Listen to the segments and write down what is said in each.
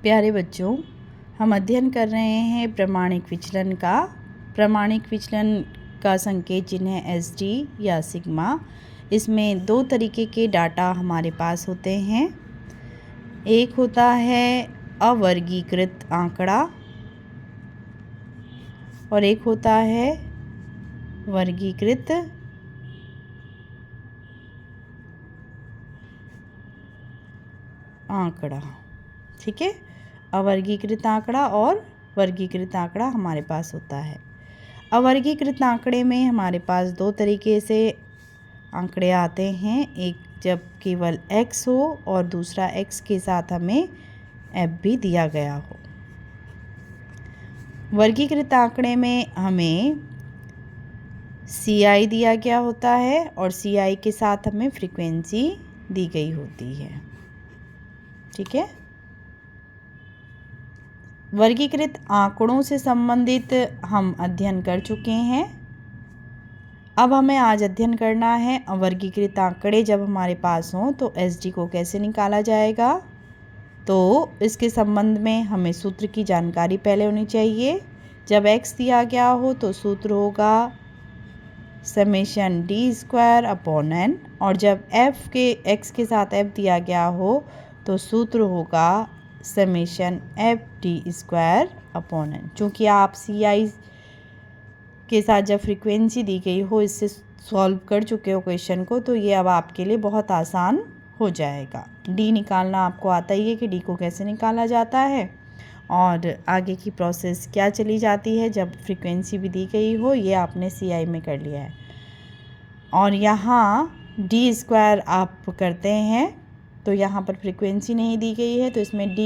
प्यारे बच्चों, हम अध्ययन कर रहे हैं प्रमाणिक विचलन का। प्रमाणिक विचलन का संकेत चिन्ह है SD या सिग्मा। इसमें दो तरीके के डाटा हमारे पास होते हैं। एक होता है अवर्गीकृत आंकड़ा और एक होता है वर्गीकृत आंकड़ा। ठीक है, अवर्गीकृत आंकड़ा और वर्गीकृत आंकड़ा हमारे पास होता है। अवर्गीकृत आंकड़े में हमारे पास दो तरीके से आंकड़े आते हैं, एक जब केवल x हो और दूसरा x के साथ हमें f भी दिया गया हो। वर्गीकृत आंकड़े में हमें CI दिया गया होता है और CI के साथ हमें फ्रीक्वेंसी दी गई होती है। ठीक है, वर्गीकृत आंकड़ों से संबंधित हम अध्ययन कर चुके हैं। अब हमें आज अध्ययन करना है अवर्गीकृत आंकड़े जब हमारे पास हों तो SD को कैसे निकाला जाएगा। तो इसके संबंध में हमें सूत्र की जानकारी पहले होनी चाहिए। जब x दिया गया हो तो सूत्र होगा समेशन d² और जब x के साथ f दिया गया हो तो सूत्र होगा समेशन fd²/n। चूँकि आप CI के साथ जब फ्रीक्वेंसी दी गई हो इससे सॉल्व कर चुके हो क्वेश्चन को, तो ये अब आपके लिए बहुत आसान हो जाएगा। D निकालना आपको आता ही है कि D को कैसे निकाला जाता है और आगे की प्रोसेस क्या चली जाती है जब फ्रीक्वेंसी भी दी गई हो, ये आपने CI में कर लिया है। और यहाँ d² आप करते हैं तो यहाँ पर फ्रीक्वेंसी नहीं दी गई है, तो इसमें D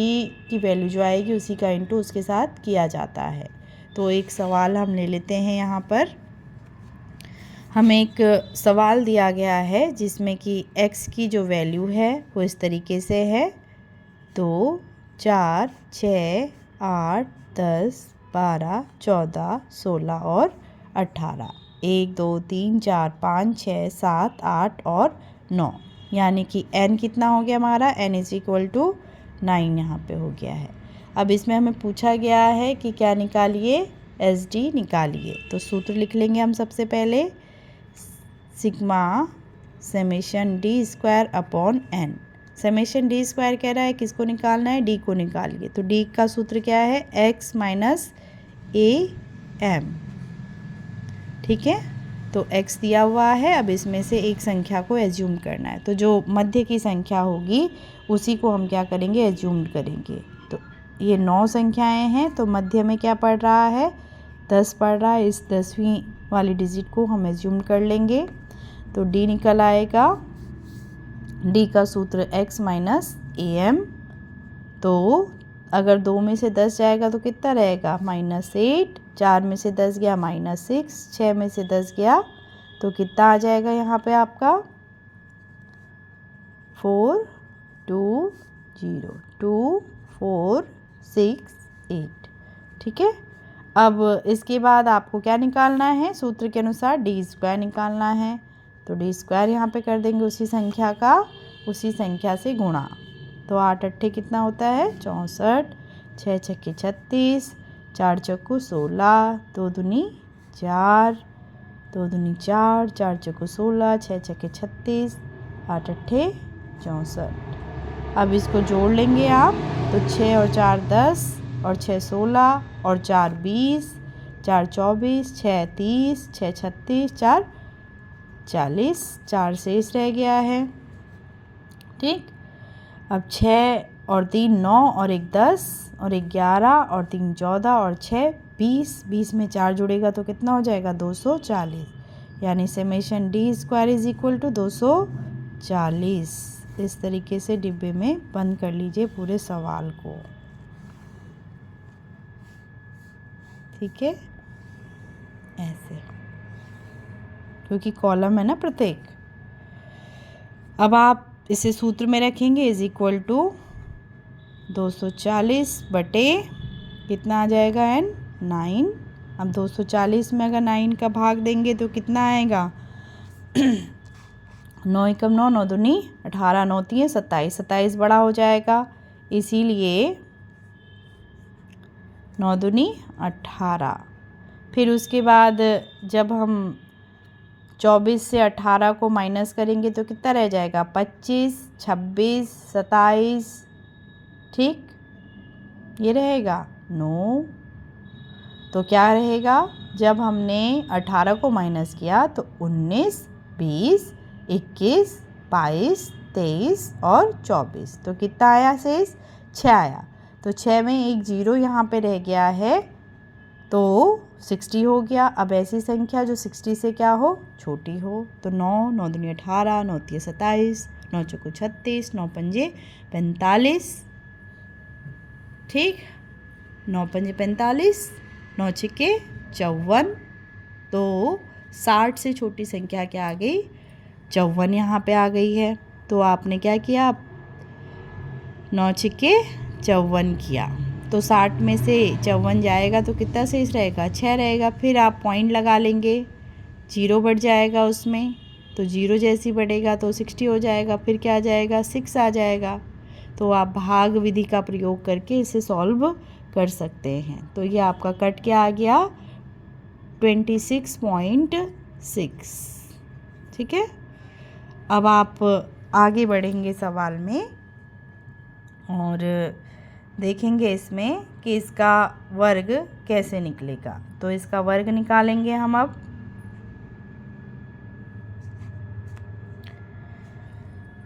की वैल्यू जो आएगी उसी का इंटू उसके साथ किया जाता है। तो एक सवाल हम ले लेते हैं। यहाँ पर हमें एक सवाल दिया गया है जिसमें कि x की जो वैल्यू है वो इस तरीके से है 2, 4, 6, 8, 10, 12, 14, 16 और 18। 1, 2, 3, 4, 5, 6, 7, 8 और 9, यानी कि n कितना हो गया हमारा, n = 9 यहाँ पे हो गया है। अब इसमें हमें पूछा गया है कि क्या निकालिए, SD निकालिए। तो सूत्र लिख लेंगे हम सबसे पहले, sigma summation d²/n। Summation d² कह रहा है किसको निकालना है, D को निकालिए। तो D का सूत्र क्या है, x - am। ठीक है, तो x दिया हुआ है। अब इसमें से एक संख्या को एज्यूम करना है, तो जो मध्य की संख्या होगी उसी को हम क्या करेंगे, एज्यूम करेंगे। तो ये 9 संख्याएं हैं, तो मध्य में क्या पड़ रहा है, 10 पड़ रहा है। इस 10वीं वाली डिजिट को हम एज्यूम कर लेंगे तो D निकल आएगा। D का सूत्र x - am। तो अगर 2 में से 10 जाएगा तो कितना रहेगा, -8। 4 में से 10 गया -6। 6 में से 10 गया तो कितना आ जाएगा यहाँ पे आपका 4 2 0 2 4 6 8। ठीक है, अब इसके बाद आपको क्या निकालना है, सूत्र के अनुसार d² निकालना है। तो d² यहाँ पे कर देंगे उसी संख्या का उसी संख्या से गुणा। तो 8 8 कितना होता है, 64। 6 छक्के 36, 4 चक्कू 16, 2 दूनी 4, 2 दूनी 4, 4 चक्कू 16, 6 छक्के 36, 8 8 64। अब इसको जोड़ लेंगे आप, तो 6 और 4 10 और 6 16 और 4 20, 4 24, 6 30, 6 36, 4 40, 4 शेष रह गया है। ठीक, अब 6 और 3 9 और 1 10 और 1 11 और 3 14 और 6 20। 20 में 4 जुड़ेगा तो कितना हो जाएगा, 240, यानी समेशन d² = 240। इस तरीके से डिब्बे में बंद कर लीजिए पूरे सवाल को। ठीक है, ऐसे, क्योंकि कॉलम है ना प्रत्येक। अब आप इसे सूत्र में रखेंगे = 240 बटे कितना आ जाएगा, n 9। अब 240 में अगर 9 का भाग देंगे तो कितना आएगा, 9 एकम 9, 9 दूनी 18, 9 3 27, 27 बड़ा हो जाएगा। इसीलिए 9 दूनी 18। फिर उसके बाद जब हम 24 से 18 को माइनस करेंगे तो कितना रह जाएगा, 25, 26, 27, ठीक, ये रहेगा 9। तो क्या रहेगा, जब हमने 18 को माइनस किया तो 19, 20, 21, 22, 23 और 24, तो कितना आया शेष, 6 आया। तो 6 में एक 0 यहाँ पे रह गया है तो 60 हो गया। अब ऐसी संख्या जो 60 से क्या हो, छोटी हो। तो 9, 9 दूनी 18, 9 तिया 27, 9 चौको 36, 9 पंजे 45, ठीक, 9 पंजे 45, 9 छिक्के 54। तो 60 से छोटी संख्या क्या आ गई, 54 यहाँ पे आ गई है। तो आपने क्या किया, 9 छिक्के 54 किया, तो 60 में से 54 जाएगा तो कितना शेष रहेगा, 6 रहेगा। फिर आप पॉइंट लगा लेंगे, 0 बढ़ जाएगा उसमें, तो 0 जैसी बढ़ेगा तो 60 हो जाएगा। फिर क्या आ जाएगा, 6 आ जाएगा। तो आप भाग विधि का प्रयोग करके इसे सॉल्व कर सकते हैं। तो ये आपका कट क्या आ गया, 26.6, ठीक है। अब आप आगे बढ़ेंगे सवाल में और देखेंगे इसमें कि इसका वर्ग कैसे निकलेगा। तो इसका वर्ग निकालेंगे हम अब।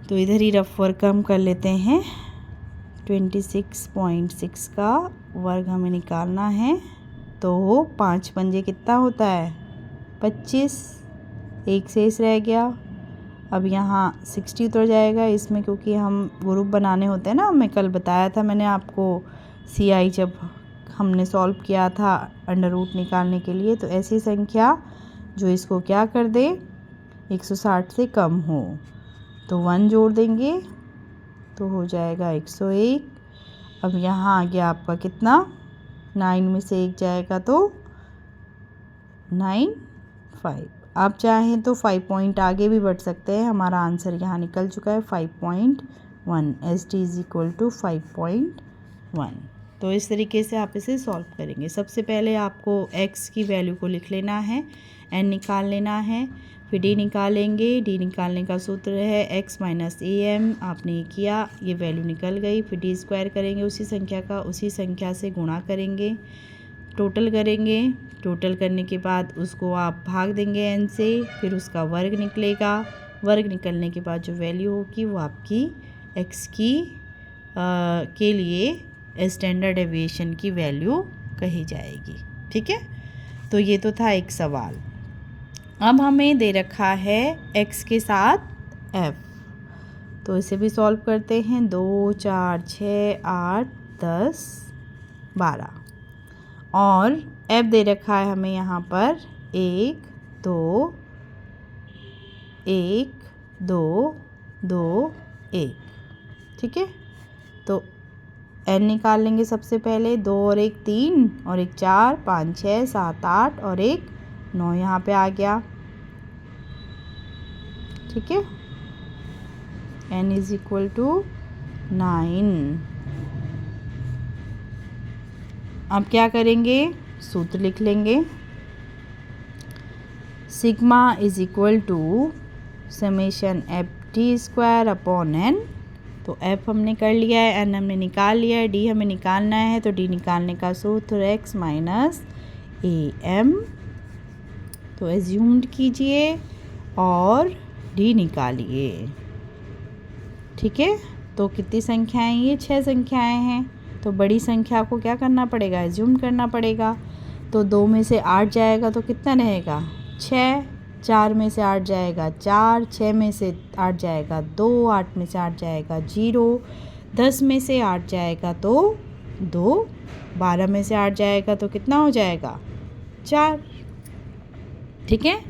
तो इधर ही रफ वर्क हम कर लेते हैं। 26.6 का वर्ग हमें निकालना है। तो 5 पंजे कितना होता है, 25, एक शेष रह गया। अब यहाँ 60 उतर जाएगा इसमें, क्योंकि हम ग्रुप बनाने होते हैं ना, मैं कल बताया था मैंने आपको CI जब हमने सॉल्व किया था अंडर रूट निकालने के लिए। तो ऐसी संख्या जो इसको क्या कर दे, 160 से कम हो, तो 1 जोड़ देंगे तो हो जाएगा 101। अब यहाँ आ गया आपका कितना, 9 में से 1 जाएगा तो 9, 5। आप चाहें तो 5 पॉइंट आगे भी बढ़ सकते हैं। हमारा आंसर यहाँ निकल चुका है 5.1, ST इज इक्वल टू 5.1। तो इस तरीके से आप इसे सॉल्व करेंगे। सबसे पहले आपको x की वैल्यू को लिख लेना है, n निकाल लेना है, फिर d निकालेंगे। d निकालने का सूत्र है x माइनस am। आपने ये किया, ये वैल्यू निकल गई। फिर d स्क्वायर करेंगे उसी संख्या का, उसी संख्या से गुणा करेंगे, टोटल करेंगे। टोटल करने के बाद उसको आप भाग देंगे n से, फिर उसका वर्ग निकलेगा। वर्ग निकलने के बाद जो वैल्यू होगी वो आपकी x की के लिए स्टैंडर्ड डेविएशन की वैल्यू कही जाएगी, ठीक है। तो ये तो था एक सवाल। अब हमें दे रखा है x के साथ f, तो इसे भी सॉल्व करते हैं। 2, 4, 6, 8, 10, 12 और f दे रखा है हमें यहाँ पर 1, 2, 1, 2, 2, 1, ठीक है। तो n निकाल लेंगे सबसे पहले। 2 और 1 3 और 1 4, 5 6 7 8 और 1 9 यहाँ पे आ गया, ठीक है। n is equal to 9। अब क्या करेंगे, सूत्र लिख लेंगे। Sigma is equal to summation FT square upon n। तो f हमने कर लिया है, n हमने निकाल लिया है, d हमें निकालना है। तो d निकालने का सूत्र x माइनस am। तो एज्यूम्ड कीजिए और d निकालिए, ठीक है। तो कितनी संख्याएं, ये 6 संख्याएं हैं। तो बड़ी संख्या को क्या करना पड़ेगा, एज्यूम करना पड़ेगा। तो 2 में से 8 जाएगा तो कितना रहेगा, 6। 4 में से 8 जाएगा 4, 6 में से 8 जाएगा 2, 8 में से 8 जाएगा 0, 10 में से 8 जाएगा तो 2, 12 में से 8 जाएगा तो कितना हो जाएगा, 4, ठीक है।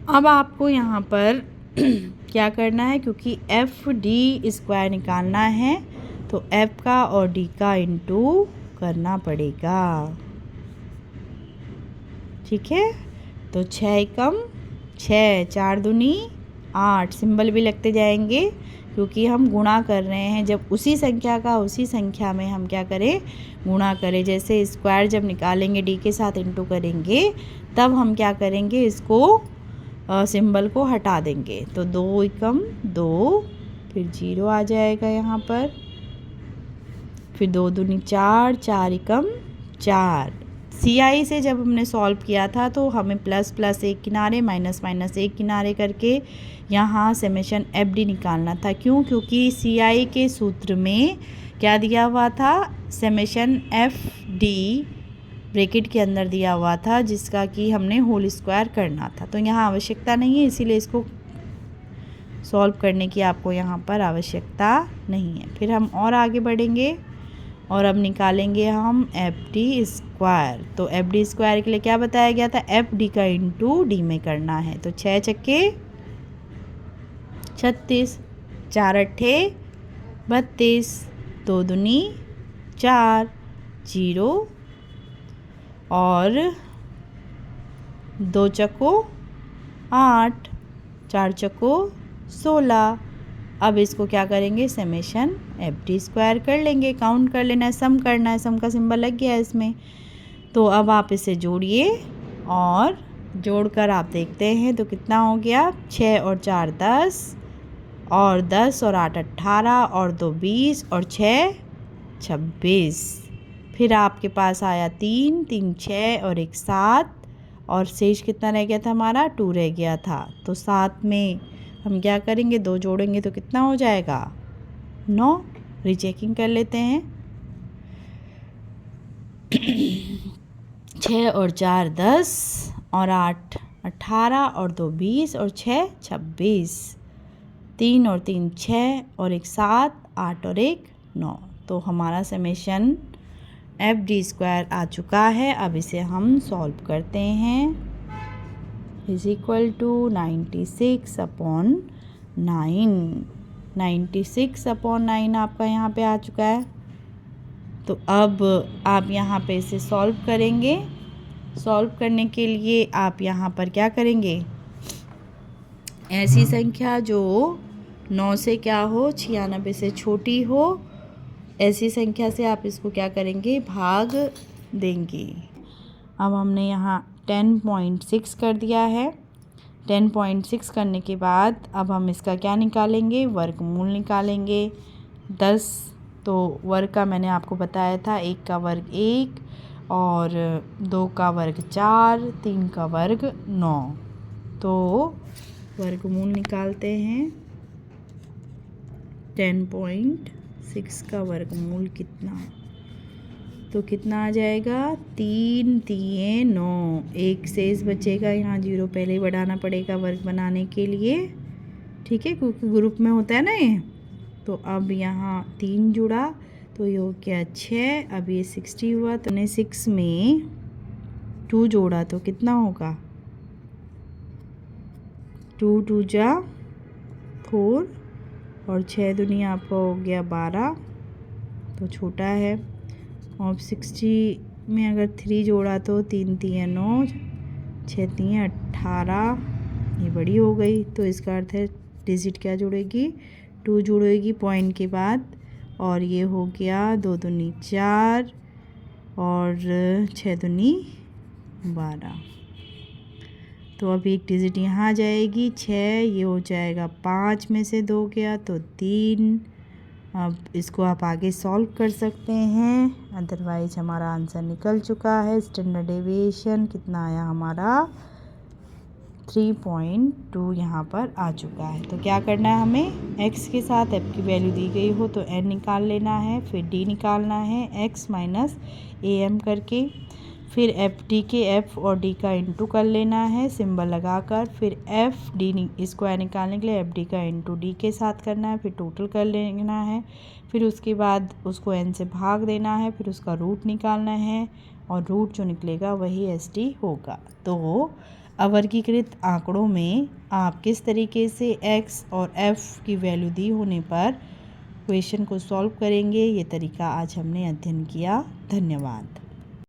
अब आपको यहाँ पर क्या करना है, क्योंकि FD स्क्वायर निकालना है तो f का और d का इंटू करना पड़ेगा, ठीक है। तो 6 एकम 6, 4 दूनी 8 सिंबल भी लगते जाएंगे क्योंकि हम गुणा कर रहे हैं। जब उसी संख्या का उसी संख्या में हम क्या करें, गुणा करें। जैसे स्क्वायर जब निकालेंगे डी के साथ इंटू करेंगे तब हम क्या करेंगे, इसको सिंबल को हटा देंगे। तो 2 एकम 2, फिर 0 आ जाएगा यहाँ पर, फिर 2 दूनी 4, 4 एकम 4। CI से जब हमने सॉल्व किया था तो हमें प्लस प्लस एक किनारे माइनस माइनस एक किनारे करके यहाँ समेशन FD निकालना था। क्यों? क्योंकि CI के सूत्र में क्या दिया हुआ था, समेशन FD ब्रैकेट के अंदर दिया हुआ था, जिसका कि हमने होल स्क्वायर करना था। तो यहाँ आवश्यकता नहीं है, इसीलिए इसको सॉल्व करने की आपको यहाँ पर आवश्यकता नहीं है। फिर हम और आगे बढ़ेंगे और अब निकालेंगे हम FD स्क्वायर। तो FD स्क्वायर के लिए क्या बताया गया था, FD का इंटू D में करना है। तो 6 छक्के 36, 4 अट्ठे 32, 2 दूनी 4, 0 और 2 चक्को 8, 4 चक्को 16। अब इसको क्या करेंगे, समेशन FD स्क्वायर कर लेंगे, काउंट कर लेना है, सम करना है। सम का सिंबल लग गया है इसमें। तो अब आप इसे जोड़िए और जोड़कर आप देखते हैं तो कितना हो गया, 6 और 4 10 और 10 और 8 18 और 2 20 और 6 26। फिर आपके पास आया 3 3 6 और 1 7 और शेष कितना रह गया था हमारा, 2 रह गया था। तो 7 में हम क्या करेंगे, 2 जोड़ेंगे तो कितना हो जाएगा, 9। रीचेकिंग कर लेते हैं। 6 और 4 10 और 8 18 और 2 20 और 6 26, 3 और 3 6 और 1 7, 8 और 1 9। तो हमारा समेशन FD स्क्वायर आ चुका है। अब इसे हम सॉल्व करते हैं। Is equal to 96/9। 96/9 आपका यहाँ पे आ चुका है। तो अब आप यहाँ पे इसे सॉल्व करेंगे। सॉल्व करने के लिए आप यहाँ पर क्या करेंगे, ऐसी संख्या जो 9 से क्या हो, 96 से छोटी हो, ऐसी संख्या से आप इसको क्या करेंगे, भाग देंगे। अब हमने यहाँ 10.6 कर दिया है। 10.6 करने के बाद अब हम इसका क्या निकालेंगे, वर्गमूल निकालेंगे। 10 तो वर्ग का मैंने आपको बताया था, 1 का वर्ग 1 और 2 का वर्ग 4, 3 का वर्ग 9। तो वर्गमूल निकालते हैं। 10.6 का वर्गमूल कितना, तो कितना आ जाएगा, 3 3 9। एक शेष बचेगा, यहाँ 0 पहले ही बढ़ाना पड़ेगा वर्ग बनाने के लिए, ठीक है, क्योंकि ग्रुप में होता है ना ये। तो अब यहाँ 3 जुड़ा तो ये हो गया 6। अब ये 60 हुआ, तो हमने 6 में 2 जोड़ा तो कितना होगा, 2 2 जा 4 और 6 दुनिया आपका हो गया 12, तो छोटा है। और 60 में अगर 3 जोड़ा तो 3 3 9, 6 3 18, ये बड़ी हो गई। तो इसका अर्थ है डिजिट क्या जुड़ेगी, 2 जुड़ेगी पॉइंट के बाद, और ये हो गया 2 दूनी 4 और 6 दूनी 12। तो अब एक डिजिट यहाँ आ जाएगी 6, ये हो जाएगा 5 में से 2 गया तो 3। अब इसको आप आगे सॉल्व कर सकते हैं, अदरवाइज हमारा आंसर निकल चुका है। स्टैंडर्ड डेविएशन कितना आया हमारा, 3.2 यहाँ पर आ चुका है। तो क्या करना है हमें, x के साथ f की वैल्यू दी गई हो तो n निकाल लेना है, फिर d निकालना है x माइनस am करके, फिर FD के f और d का इंटू कर लेना है सिंबल लगाकर, फिर FD स्क्वायर निकालने के लिए FD का इंटू d के साथ करना है, फिर टोटल कर लेना है, फिर उसके बाद उसको n से भाग देना है, फिर उसका रूट निकालना है और रूट जो निकलेगा वही SD होगा। तो अवर्गीकृत आंकड़ों में आप किस तरीके से x और f की वैल्यू दी होने पर क्वेश्चन को सॉल्व करेंगे, ये तरीका आज हमने अध्ययन किया। धन्यवाद।